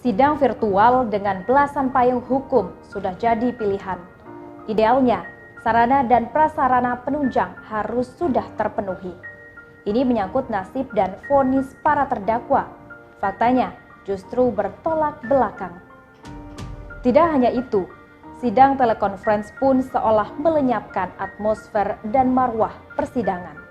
Sidang virtual dengan belasan payung hukum sudah jadi pilihan. Idealnya, sarana dan prasarana penunjang harus sudah terpenuhi. Ini menyangkut nasib dan vonis para terdakwa. Faktanya justru bertolak belakang. Tidak hanya itu, sidang telekonferensi pun seolah melenyapkan atmosfer dan marwah persidangan.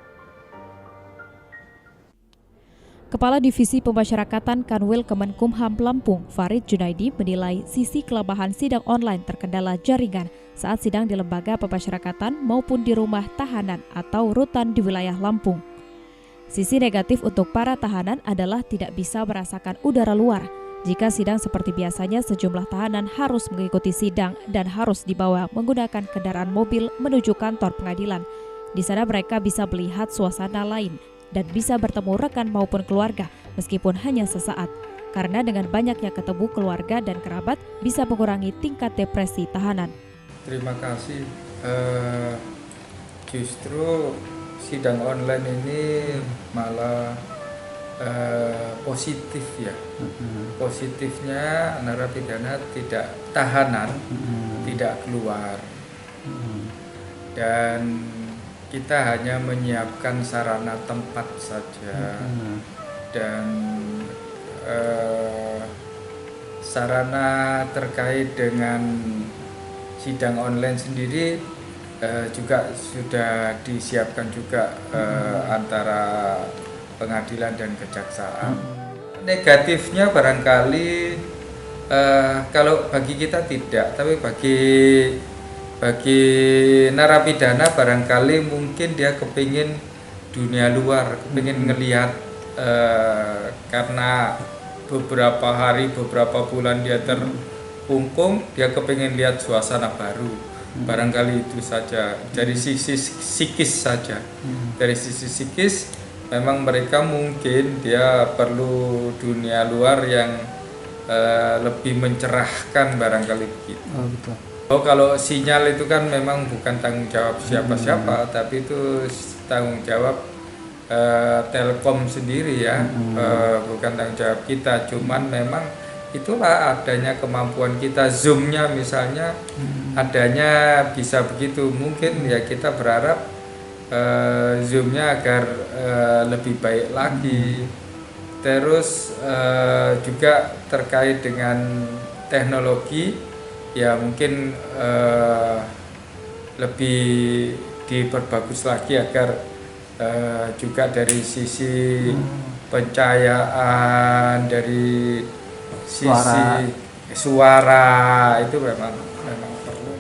Kepala Divisi Pemasyarakatan Kanwil Kemenkumham Lampung, Farid Junaidi, menilai sisi kelemahan sidang online terkendala jaringan saat sidang di lembaga pemasyarakatan maupun di rumah tahanan atau rutan di wilayah Lampung. Sisi negatif untuk para tahanan adalah tidak bisa merasakan udara luar. Jika sidang seperti biasanya, sejumlah tahanan harus mengikuti sidang dan harus dibawa menggunakan kendaraan mobil menuju kantor pengadilan. Di sana mereka bisa melihat suasana lain dan bisa bertemu rekan maupun keluarga meskipun hanya sesaat. Karena dengan banyaknya ketemu keluarga dan kerabat bisa mengurangi tingkat depresi tahanan. Terima kasih. Justru sidang online ini malah positif ya. Positifnya narapidana tidak tahanan, tidak keluar. Dan kita hanya menyiapkan sarana tempat saja dan sarana terkait dengan sidang online sendiri juga sudah disiapkan juga antara pengadilan dan kejaksaan. Negatifnya barangkali kalau bagi kita tidak, tapi bagi narapidana barangkali mungkin dia kepingin dunia luar, kepingin ngelihat karena beberapa hari, beberapa bulan dia terkungkung, dia kepingin lihat suasana baru. Barangkali itu saja, dari sisi psikis saja. Dari sisi psikis memang mereka mungkin dia perlu dunia luar yang lebih mencerahkan barangkali begitu. Oh, betul. Kalau sinyal itu kan memang bukan tanggung jawab siapa-siapa, tapi itu tanggung jawab Telkom sendiri ya, bukan tanggung jawab kita. Cuman memang itulah adanya kemampuan kita, Zoom-nya misalnya adanya bisa begitu. Mungkin ya kita berharap Zoom-nya agar lebih baik lagi. Terus juga terkait dengan teknologi, ya mungkin lebih diperbagus lagi agar juga dari sisi pencahayaan, dari sisi suara itu memang perlu.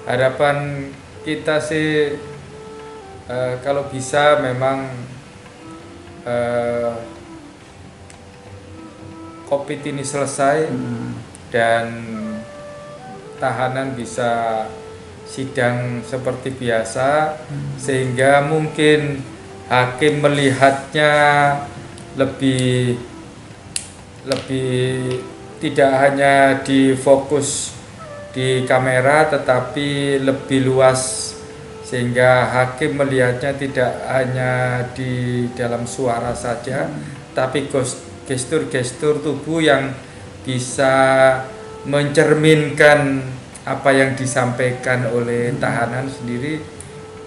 Harapan kita sih kalau bisa memang COVID ini selesai dan tahanan bisa sidang seperti biasa, sehingga mungkin hakim melihatnya lebih tidak hanya difokus di kamera tetapi lebih luas, sehingga hakim melihatnya tidak hanya di dalam suara saja tapi gestur-gestur tubuh yang bisa mencerminkan apa yang disampaikan oleh tahanan sendiri,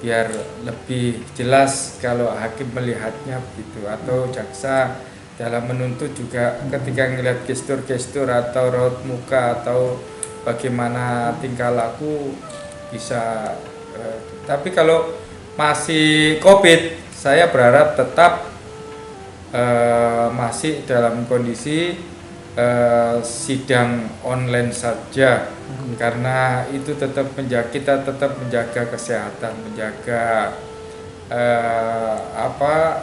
biar lebih jelas kalau hakim melihatnya begitu, atau jaksa dalam menuntut juga ketika melihat gestur-gestur atau raut muka atau bagaimana tingkah laku bisa. Tapi kalau masih COVID, saya berharap tetap masih dalam kondisi sidang online saja, karena itu kita tetap menjaga kesehatan, menjaga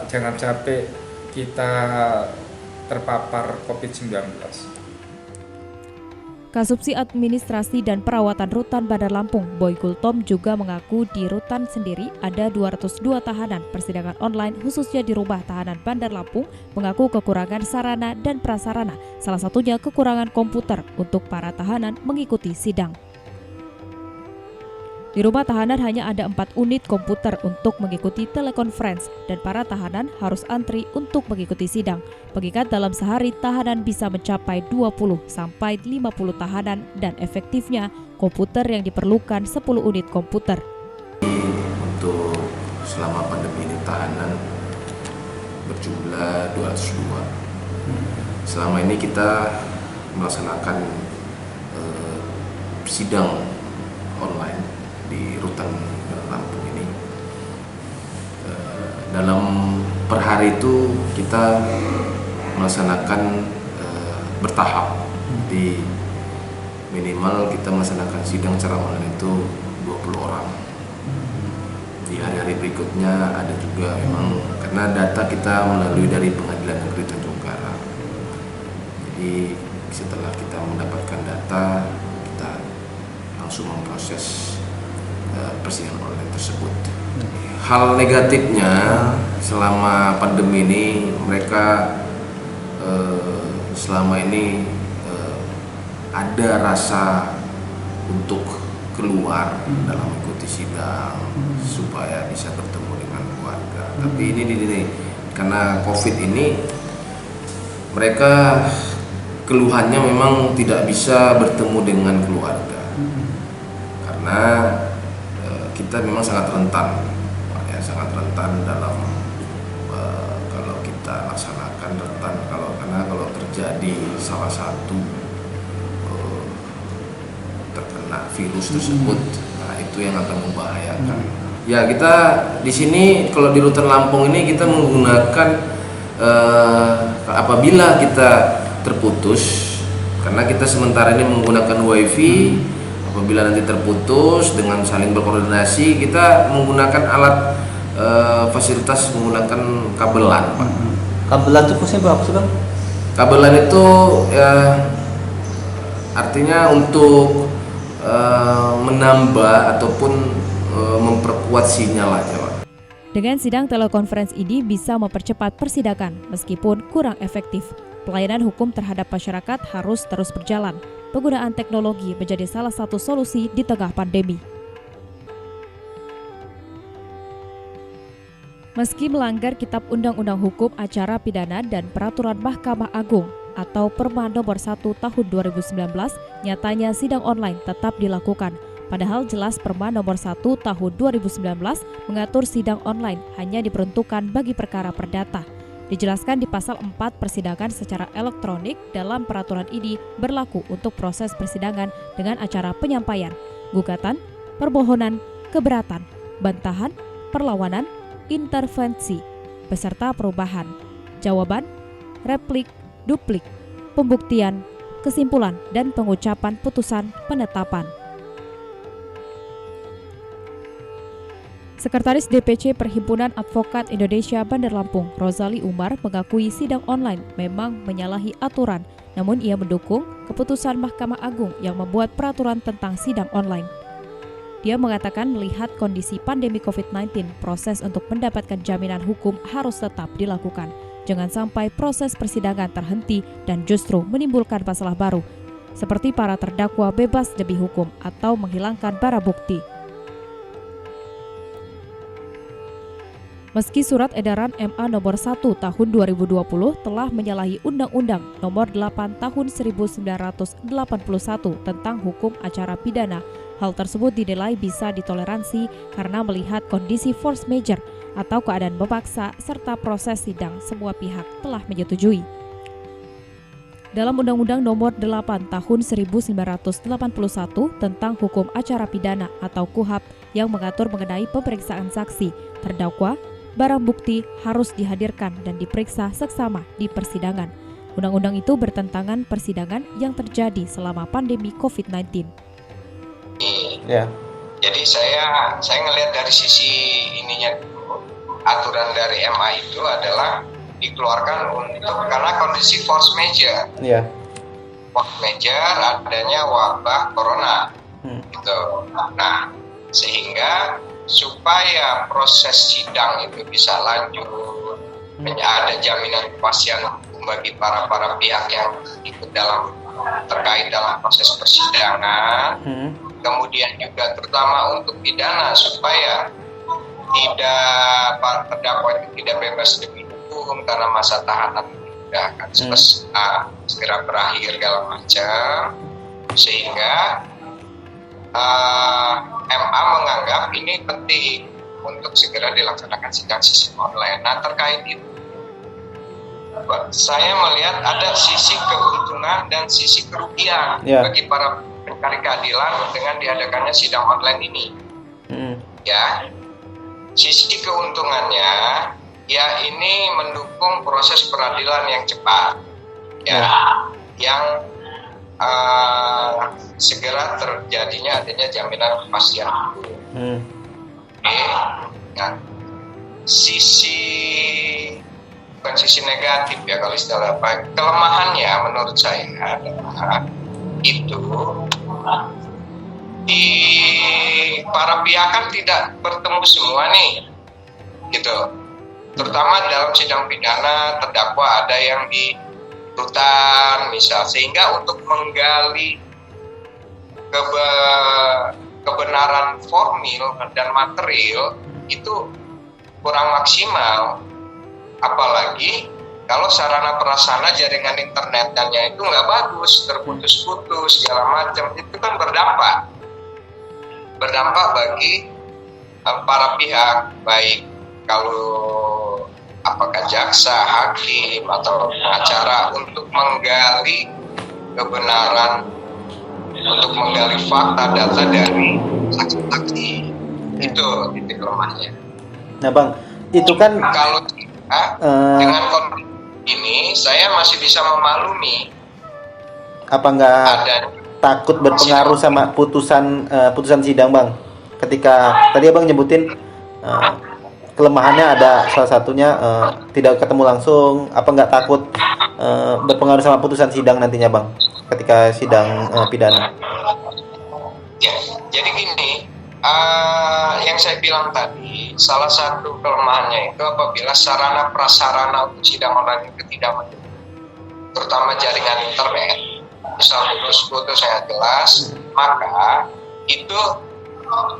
jangan sampai kita terpapar COVID-19. Kasubsi Administrasi dan Perawatan Rutan Bandar Lampung, Boy Gultom, juga mengaku di rutan sendiri ada 202 tahanan. Persidangan online khususnya di rumah tahanan Bandar Lampung mengaku kekurangan sarana dan prasarana, salah satunya kekurangan komputer untuk para tahanan mengikuti sidang. Di rumah tahanan hanya ada 4 unit komputer untuk mengikuti telekonferensi dan para tahanan harus antri untuk mengikuti sidang. Mengingat dalam sehari tahanan bisa mencapai 20 sampai 50 tahanan dan efektifnya komputer yang diperlukan 10 unit komputer. Untuk selama pandemi ini tahanan berjumlah 202. Selama ini kita melaksanakan sidang online di rutan Lampung ini. Dalam per hari itu kita melaksanakan bertahap. Di minimal kita melaksanakan sidang secara online itu 20 orang. Di hari-hari berikutnya ada juga memang karena data kita melalui dari Pengadilan Negeri Tanjung Karang. Jadi setelah kita mendapatkan data, kita langsung memproses persidangan online tersebut. Hal negatifnya selama pandemi ini mereka selama ini ada rasa untuk keluar dalam mengikuti sidang supaya bisa bertemu dengan keluarga. Tapi ini karena COVID ini mereka keluhannya memang tidak bisa bertemu dengan keluarga karena kita memang sangat rentan, ya, sangat rentan dalam kalau kita laksanakan rentan karena kalau terjadi salah satu terkena virus tersebut, nah itu yang akan membahayakan. Ya kita di sini kalau di rutan Lampung ini kita menggunakan apabila kita terputus, karena kita sementara ini menggunakan wifi. Apabila nanti terputus dengan saling berkoordinasi, kita menggunakan alat fasilitas menggunakan kabelan, Pak. Kabelan itu fungsinya berapa sih, Bang? Kabelan itu ya, artinya untuk menambah ataupun memperkuat sinyal aja, Pak. Dengan sidang telekonferensi ini bisa mempercepat persidangan meskipun kurang efektif. Pelayanan hukum terhadap masyarakat harus terus berjalan. Penggunaan teknologi menjadi salah satu solusi di tengah pandemi. Meski melanggar Kitab Undang-Undang Hukum Acara Pidana dan Peraturan Mahkamah Agung atau Perma Nomor 1 Tahun 2019, nyatanya sidang online tetap dilakukan. Padahal jelas Perma Nomor 1 Tahun 2019 mengatur sidang online hanya diperuntukkan bagi perkara perdata. Dijelaskan di pasal 4 persidangan secara elektronik dalam peraturan ini berlaku untuk proses persidangan dengan acara penyampaian, gugatan, permohonan, keberatan, bantahan, perlawanan, intervensi, beserta perubahan, jawaban, replik, duplik, pembuktian, kesimpulan, dan pengucapan putusan penetapan. Sekretaris DPC Perhimpunan Advokat Indonesia Bandar Lampung, Rozali Umar, mengakui sidang online memang menyalahi aturan, namun ia mendukung keputusan Mahkamah Agung yang membuat peraturan tentang sidang online. Dia mengatakan melihat kondisi pandemi COVID-19, proses untuk mendapatkan jaminan hukum harus tetap dilakukan. Jangan sampai proses persidangan terhenti dan justru menimbulkan masalah baru, seperti para terdakwa bebas demi hukum atau menghilangkan barang bukti. Meski surat edaran MA nomor 1 tahun 2020 telah menyalahi Undang-Undang nomor 8 tahun 1981 tentang hukum acara pidana, hal tersebut dinilai bisa ditoleransi karena melihat kondisi force majeure atau keadaan memaksa serta proses sidang semua pihak telah menyetujui. Dalam Undang-Undang nomor 8 tahun 1981 tentang hukum acara pidana atau KUHAP yang mengatur mengenai pemeriksaan saksi, terdakwa, barang bukti harus dihadirkan dan diperiksa seksama di persidangan. Undang-undang itu bertentangan persidangan yang terjadi selama pandemi COVID-19. Ya. Jadi saya ngelihat dari sisi ininya, aturan dari MA itu adalah dikeluarkan untuk karena kondisi force majeure. Iya. Force majeure adanya wabah corona. Gitu. Nah, sehingga supaya proses sidang itu bisa lanjut, ada jaminan kepastian hukum bagi para pihak yang ikut terkait dalam proses persidangan. Kemudian juga terutama untuk pidana supaya terdakwa itu tidak bebas demi hukum karena masa tahanan tidak akan segera berakhir segala macam, sehingga MA menganggap ini penting untuk segera dilaksanakan sidang sistem online. Nah, terkait itu saya melihat ada sisi keuntungan dan sisi kerugian bagi para pencari keadilan dengan diadakannya sidang online ini. Ya, sisi keuntungannya ya ini mendukung proses peradilan yang cepat, yang segera terjadinya adanya jaminan kepastian hukum. Nah, bukan sisi negatif ya kalau istilah kelemahannya menurut saya adalah itu di para pihak kan tidak bertemu semua nih, gitu. Terutama dalam sidang pidana terdakwa ada yang di rutan misal, sehingga untuk menggali kebenaran formil dan material itu kurang maksimal, apalagi kalau sarana prasarana jaringan internetnya itu nggak bagus, terputus-putus segala macam, itu kan berdampak bagi para pihak, baik kalau apakah jaksa, hakim atau pengacara untuk menggali kebenaran, untuk menggali fakta data dari saksi-saksi. Itu titik lemahnya. Nah Bang, itu kan kalau dengan kondisi ini saya masih bisa memaklumi. Apa nggak takut berpengaruh sama putusan sidang Bang? Ketika tadi Abang nyebutin kelemahannya ada salah satunya tidak ketemu langsung, apa nggak takut berpengaruh sama putusan sidang nantinya Bang ketika sidang pidana? Ya, jadi gini, yang saya bilang tadi, salah satu kelemahannya itu apabila sarana prasarana untuk sidang online itu tidak mendukung, terutama jaringan internet, misal putus-putus sangat jelas, maka itu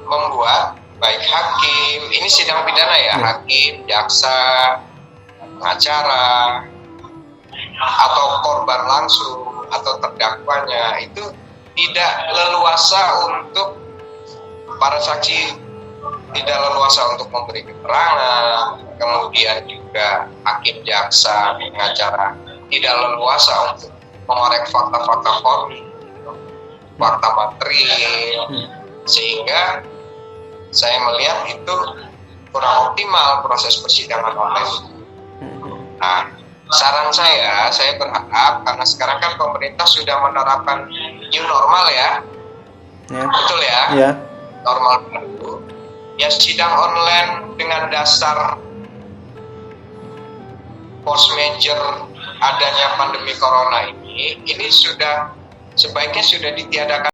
membuat baik hakim, ini sidang pidana ya, hakim, jaksa, pengacara, atau korban langsung, atau terdakwanya, itu tidak leluasa untuk para saksi, tidak leluasa untuk memberi keterangan, kemudian juga hakim, jaksa, pengacara tidak leluasa untuk mengorek fakta-fakta formil, fakta material, sehingga saya melihat itu kurang optimal proses persidangan online. Nah, saran saya berharap, karena sekarang kan pemerintah sudah menerapkan new normal ya, betul ya, normal baru, ya sidang online dengan dasar force majeure adanya pandemi corona ini sebaiknya sudah ditiadakan.